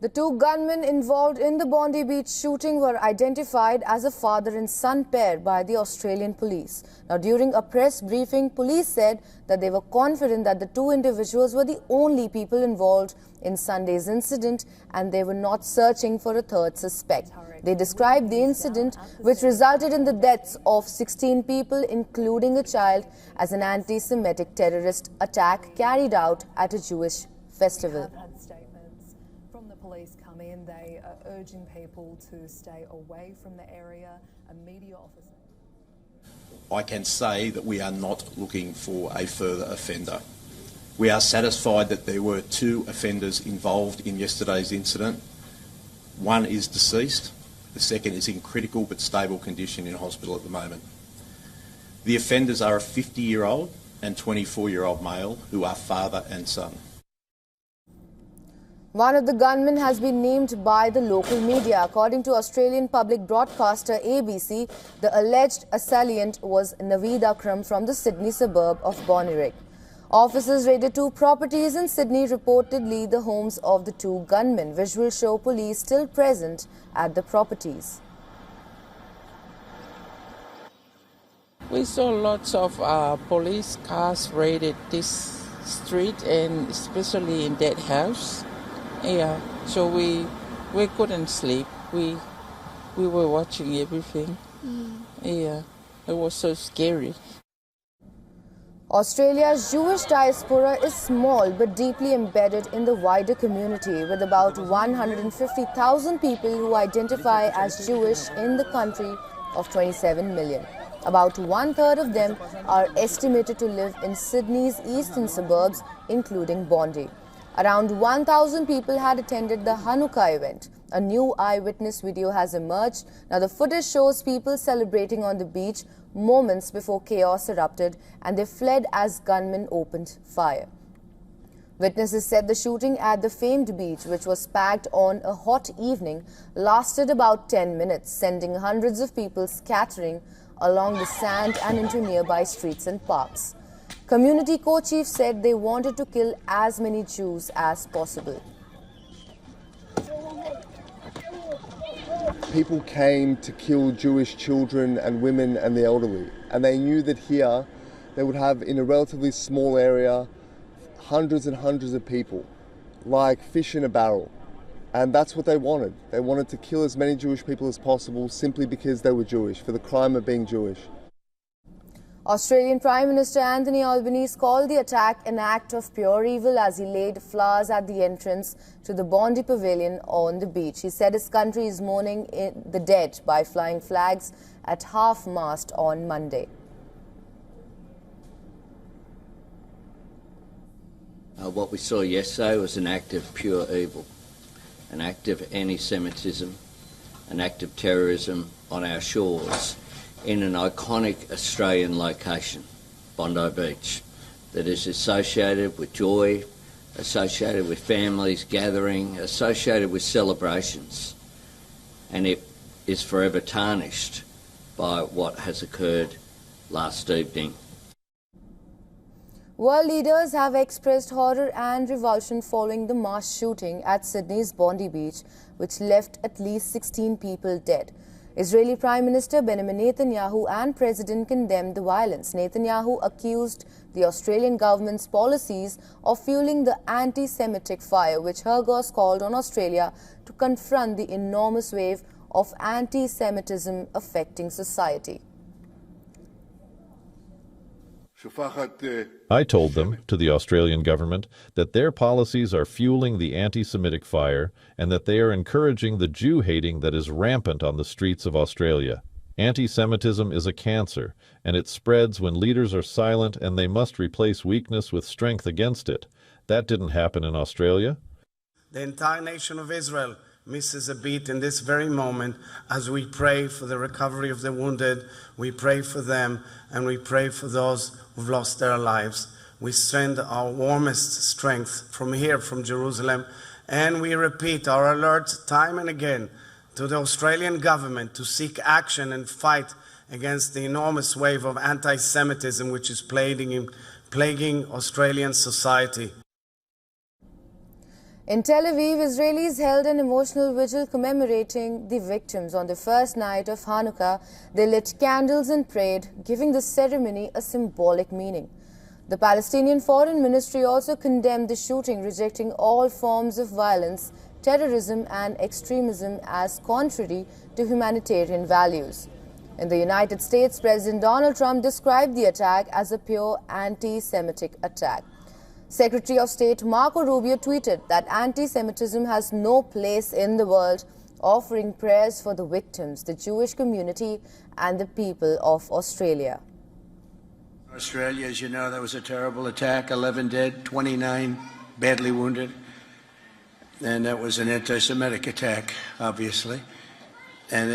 The two gunmen involved in the Bondi Beach shooting were identified as a father and son pair by the Australian police. Now, during a press briefing, police said that they were confident that the two individuals were the only people involved in Sunday's incident and they were not searching for a third suspect. They described the incident, which resulted in the deaths of 16 people, including a child, as an anti-Semitic terrorist attack carried out at a Jewish festival. Police come in, they are urging people to stay away from the area. A media officer. I can say that we are not looking for a further offender. We are satisfied that there were two offenders involved in yesterday's incident. One is deceased, the second is in critical but stable condition in hospital at the moment. The offenders are a 50-year-old and 24-year-old male who are father and son. One of the gunmen has been named by the local media. According to Australian public broadcaster ABC, the alleged assailant was Naveed Akram from the Sydney suburb of Bonnyrigg. Officers raided two properties in Sydney, reportedly the homes of the two gunmen. Visuals show police still present at the properties. We saw lots of police cars raided this street, and especially in that house. Yeah, so we couldn't sleep. We were watching everything. Yeah, it was so scary. Australia's Jewish diaspora is small but deeply embedded in the wider community, with about 150,000 people who identify as Jewish in the country of 27 million. About one-third of them are estimated to live in Sydney's eastern suburbs, including Bondi. Around 1,000 people had attended the Hanukkah event. A new eyewitness video has emerged. Now, the footage shows people celebrating on the beach moments before chaos erupted, and they fled as gunmen opened fire. Witnesses said the shooting at the famed beach, which was packed on a hot evening, lasted about 10 minutes, sending hundreds of people scattering along the sand and into nearby streets and parks. Community co-chiefs said they wanted to kill as many Jews as possible. People came to kill Jewish children and women and the elderly, and they knew that here they would have, in a relatively small area, hundreds and hundreds of people, like fish in a barrel. And that's what they wanted. They wanted to kill as many Jewish people as possible simply because they were Jewish, for the crime of being Jewish. Australian Prime Minister Anthony Albanese called the attack an act of pure evil as he laid flowers at the entrance to the Bondi Pavilion on the beach. He said his country is mourning the dead by flying flags at half-mast on Monday. What we saw yesterday was an act of pure evil, an act of anti-Semitism, an act of terrorism on our shores, in an iconic Australian location, Bondi Beach, that is associated with joy, associated with families gathering, associated with celebrations, and it is forever tarnished by what has occurred last evening. World leaders have expressed horror and revulsion following the mass shooting at Sydney's Bondi Beach, which left at least 16 people dead. Israeli Prime Minister Benjamin Netanyahu and President condemned the violence. Netanyahu accused the Australian government's policies of fueling the anti-Semitic fire, which Hergos called on Australia to confront the enormous wave of anti-Semitism affecting society. I told them, to the Australian government, that their policies are fueling the anti-Semitic fire and that they are encouraging the Jew-hating that is rampant on the streets of Australia. Anti-Semitism is a cancer, and it spreads when leaders are silent, and they must replace weakness with strength against it. That didn't happen in Australia. The entire nation of Israel misses a beat in this very moment as we pray for the recovery of the wounded, we pray for them, and we pray for those who've lost their lives. We send our warmest strength from here, from Jerusalem, and we repeat our alert time and again to the Australian government to seek action and fight against the enormous wave of anti-Semitism which is plaguing Australian society. In Tel Aviv, Israelis held an emotional vigil commemorating the victims. On the first night of Hanukkah, they lit candles and prayed, giving the ceremony a symbolic meaning. The Palestinian Foreign Ministry also condemned the shooting, rejecting all forms of violence, terrorism and extremism as contrary to humanitarian values. In the United States, President Donald Trump described the attack as a pure anti-Semitic attack. Secretary of State Marco Rubio tweeted that anti-Semitism has no place in the world, offering prayers for the victims, the Jewish community and the people of Australia. Australia, as you know, that was a terrible attack, 11 dead, 29 badly wounded, and that was an anti-Semitic attack, obviously. And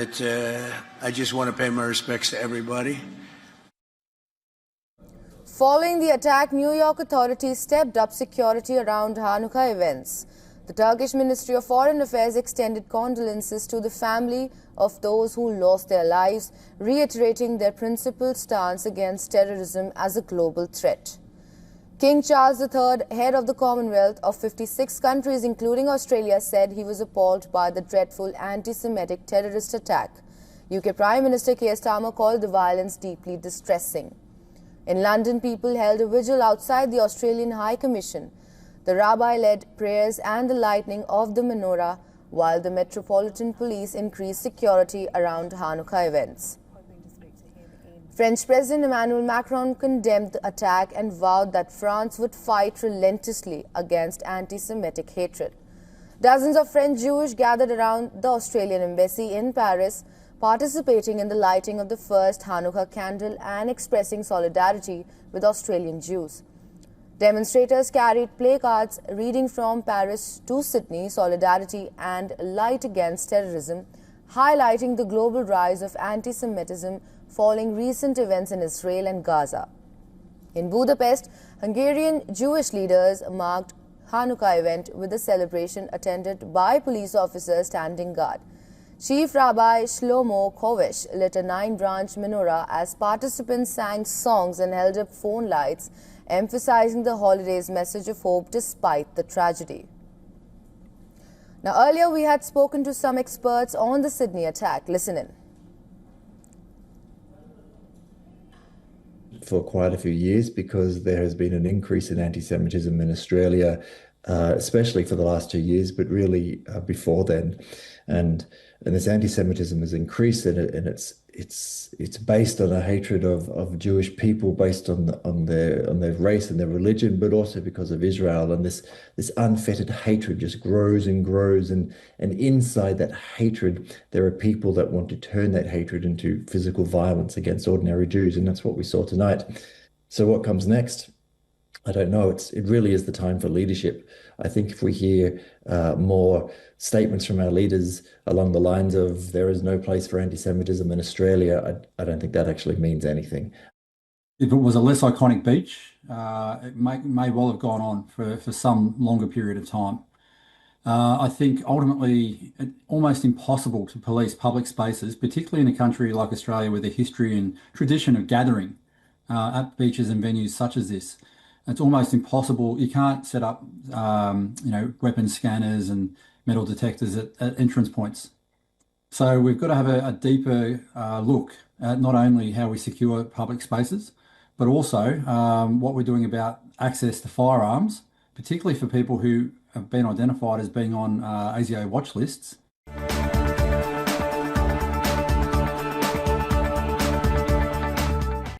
I just want to pay my respects to everybody. Following the attack, New York authorities stepped up security around Hanukkah events. The Turkish Ministry of Foreign Affairs extended condolences to the family of those who lost their lives, reiterating their principled stance against terrorism as a global threat. King Charles III, head of the Commonwealth of 56 countries including Australia, said he was appalled by the dreadful anti-Semitic terrorist attack. UK Prime Minister Keir Starmer called the violence deeply distressing. In London, people held a vigil outside the Australian High Commission. The rabbi led prayers and the lighting of the menorah, while the Metropolitan Police increased security around Hanukkah events. French President Emmanuel Macron condemned the attack and vowed that France would fight relentlessly against anti-Semitic hatred. Dozens of French Jews gathered around the Australian embassy in Paris, participating in the lighting of the first Hanukkah candle and expressing solidarity with Australian Jews. Demonstrators carried placards reading "From Paris to Sydney, Solidarity and Light Against Terrorism," highlighting the global rise of anti-Semitism following recent events in Israel and Gaza. In Budapest, Hungarian Jewish leaders marked Hanukkah event with a celebration attended by police officers standing guard. Chief Rabbi Shlomo Kovesh lit a 9-branch menorah as participants sang songs and held up phone lights, emphasizing the holiday's message of hope despite the tragedy. Now, earlier we had spoken to some experts on the Sydney attack. Listen in. For quite a few years, because there has been an increase in anti-Semitism in Australia, especially for the last 2 years, but really before then. And this anti-Semitism has increased, and it's based on a hatred of Jewish people, based on their race and their religion, but also because of Israel. And this unfettered hatred just grows and grows, and inside that hatred, there are people that want to turn that hatred into physical violence against ordinary Jews, and that's what we saw tonight. So what comes next? I don't know. It really is the time for leadership. I think if we hear more statements from our leaders along the lines of "there is no place for anti-Semitism in Australia," I don't think that actually means anything. If it was a less iconic beach, it may well have gone on for some longer period of time. I think ultimately it's almost impossible to police public spaces, particularly in a country like Australia with a history and tradition of gathering at beaches and venues such as this. It's almost impossible. You can't set up, weapons scanners and metal detectors at entrance points. So we've got to have a deeper look at not only how we secure public spaces, but also what we're doing about access to firearms, particularly for people who have been identified as being on ASIO watch lists,